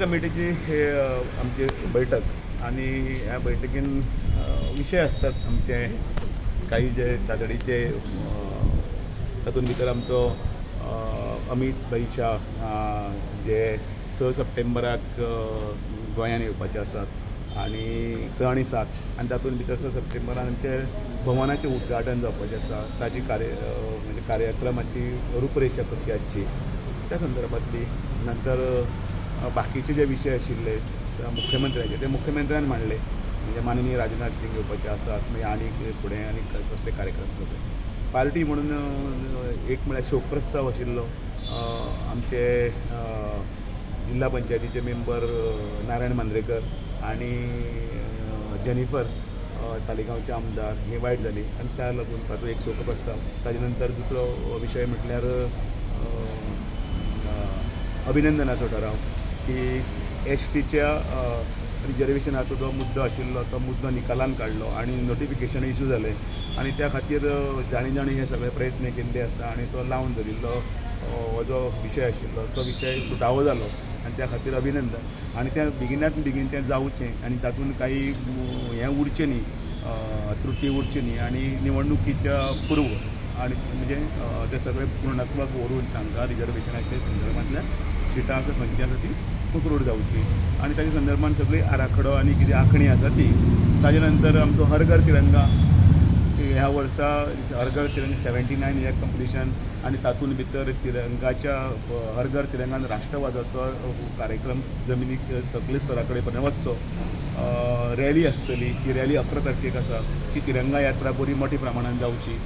कमिटीची हे आमची बैठक आणि ह्या बैठकीन विषय असतात आमचे काही जे तातडीचे तातूंत भितर आमचो अमित भैशा जे 6 सप्टेंबराक गोंयांत येवपाचे आसात आणि 6 आणि 7 आनी तातूंत भितर 6 सप्टेंबराक आमचे भवनाचें उद्घाटन जावपाचें आसा ताची म्हणजे कार्यक्रमाची रूपरेषा कशी आसची त्या संदर्भातली नंतर बाकीचे जे विषय आशिल्ले मुख्यमंत्र्याचे ते मुख्यमंत्र्यान मांडले म्हणजे माननीय राजनाथ सिंग येवपाचे आसात मागीर आनी फुडें आनी कसले कार्यक्रम सगळे पार्टी म्हणून एक म्हळ्यार शोक प्रस्ताव आशिल्लो आमचे जिल्हा पंचायतीचे मेंबर नारायण मांद्रेकर आणि जेनिफर तालिगांवचे आमदार हे वायट जाली आनी त्या लागून ताचो एक शोक प्रस्ताव ताजे नंतर दुसरो विशय म्हटल्यार अभिनंदनाचो ठराव की एसटीच्या रिजर्वेशनाचो जो मुद्दो आशिल्लो तो मुद्दो निकालान काडलो आनी नोटिफिकेशन इश्यू जालें आनी त्या खातीर जाणी हे सगळे प्रयत्न केल्ले आसा आनी तो लावन धरिल्लो हो जो विशय आशिल्लो तो विशय सुटावो जालो आनी त्या खातीर अभिनंदन आनी त्या बेगिनात बेगीन तें जावचें आनी तातूंत काही हें उरचें न्ही त्रुटी उरची न्ही आनी निवडणुकीच्या पूर्व आणि म्हणजे ते सगळे पूर्णत्वाक व्हरून तांकां रिजर्वेशनाच्या संदर्भांतल्या सिटां आसा खंयची आसा ती उकरूड जावची आनी ताच्या संदर्भांत सगळी आराखडो आनी कितें आंखणी आसा ती ताजे नंतर आमचो हर घर तिरंगा ह्या वर्सा हर घर तिरंगा 79 इयर कंप्लिशन आनी तातूंत भितर तिरंगाच्या हर घर तिरंगान राष्ट्रवादाचो कार्यक्रम जमनीक सकले स्तरा कडेन पर्यंत वचचो रॅली आसतली ती रॅली 11 तारखेक आसा ती तिरंगा यात्रा बरी मोठ्या प्रमाणात जावची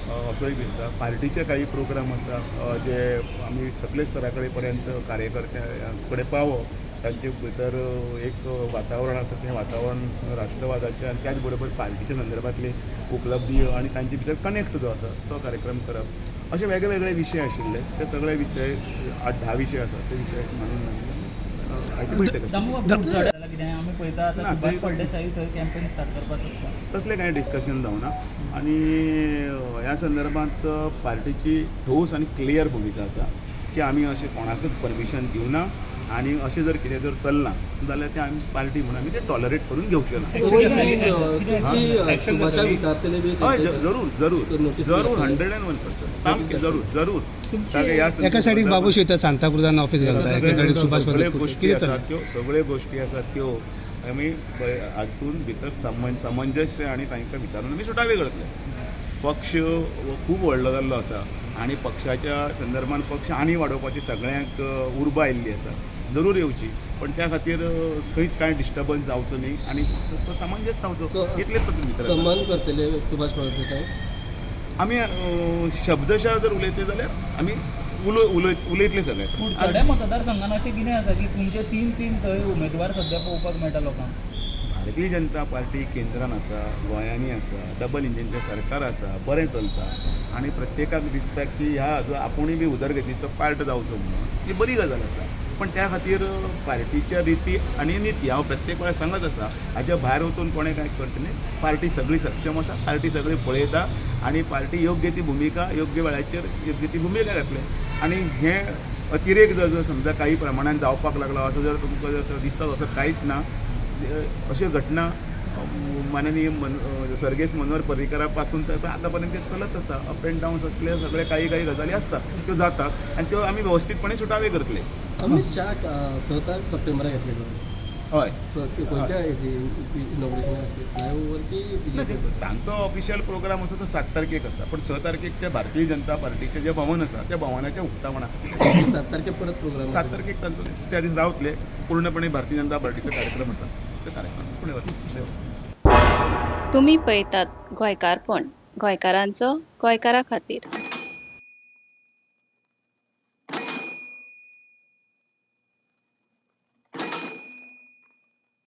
असोय बी आसा पार्टीचे काही प्रोग्राम आसा जे आमी सकले स्तरा कडेन पर्यंत कार्यकर्त्यां कडेन पावप तांचे भितर एक वातावरण आसा तें वातावरण राष्ट्रवादाचें आनी त्याच बरोबर पार्टीच्या संदर्भातले उपलब्धी आनी तांचे भितर कनेक्ट जो आसा तो कार्यक्रम करप अशे वेगळे वेगळे विशय आशिल्ले ते सगळे विशय 8-10 विशय आसा ते विशय मानून तसलें कांय डिस्कशन जावना आनी ह्या संदर्भांत पार्टीची ठोस आनी क्लियर भुमिका आसा की आमी अशें कोणाकूच परमिशन दिवना आनी अशें जर कितें जर चलना जाल्यार तें आमी पार्टी म्हणून आमी तें टॉलरेट करून घेवंक शकना हय जरूर जरूर जरूर 101% सामकें जरूर जरूर एका सायडीक बाबू शेता सांताक्रुजान ऑफिस घालता एका सायडीक सुभाष सगळे गोश्टी आसात त्यो सगळे गोश्टी आसात त्यो आमी हातूंत भितर समंजस्य आनी तांकां विचारून आमी सुटावे करतले पक्ष खूब व्हडलो जाल्लो आसा आनी पक्षाच्या संदर्भांत पक्ष आनी वाडोवपाची सगळ्यांक उर्बा आयिल्ली आसा जरूर येवची पण त्या खातीर खंयच कांय डिस्टर्बन्स जावचो न्ही आनी तो समंजस जावचो इतलेच तातूंत भितर सन्मान करतले सुभाष बाळके साहेब आमी शब्दशः जर उलयतले जाल्यार आमी उलयतले सगळे थोड्या मतदारसंघान अशें कितें आसा की तुमचे 3 थंय उमेदवार सध्या पळोवपाक मेळटा लोकांक भारतीय जनता पार्टी केंद्रान आसा गोंयांनी आसा डबल इंजिनचें सरकार आसा बरें चलता आनी प्रत्येकाक दिसता की ह्या हाजो आपुणूय बी उदरगतीचो पार्ट जावचो म्हणून ही बरी गजाल आसा पण त्या खातीर पार्टीच्या रिती आनी निती हांव प्रत्येक वेळार सांगत आसा हाच्या भायर वचून कोणें कांय करचें न्ही पार्टी सगळी सक्षम आसा पार्टी सगळी पळयता आनी पार्टी योग्य ती भुमिका योग्य वेळाचेर योग्य ती भुमिका घातले आनी हें अतिरेक जर समजा काही प्रमाणात जावपाक लागलो असो जर तुमकां जर दिसता असं कांयच ना अश्यो घटना माननीय सर्गेस मनोहर पर्रीकरा पासून तर आतां पर्यंत ते चलत आसा अप एंड डावन्स असले सगळे काही गजाली आसतात त्यो जातात आनी त्यो आमी वेवस्थीतपणे सुटावे करतले अमित शाह 7 सप्टेंबराक येतले हय खंयच्या इनॉग्रेशन फ्लायओवर की तांचो ऑफिशियल प्रोग्राम आसा तो 7 तारखेक आसा पण 6 तारखेक त्या भारतीय जनता पार्टीचें जें भवन आसा त्या भवनाच्या उक्तावणा 7 तारखेक परत प्रोग्राम 7 तारखेक तांचो त्या दीस रावतले पूर्णपणे भारतीय जनता पार्टीचो कार्यक्रम आसा ते कार्यक्रम फुडें वतले तुम्ही पळयतात गोंयकारपण गोंयकारांचो गोंयकारा खातीर.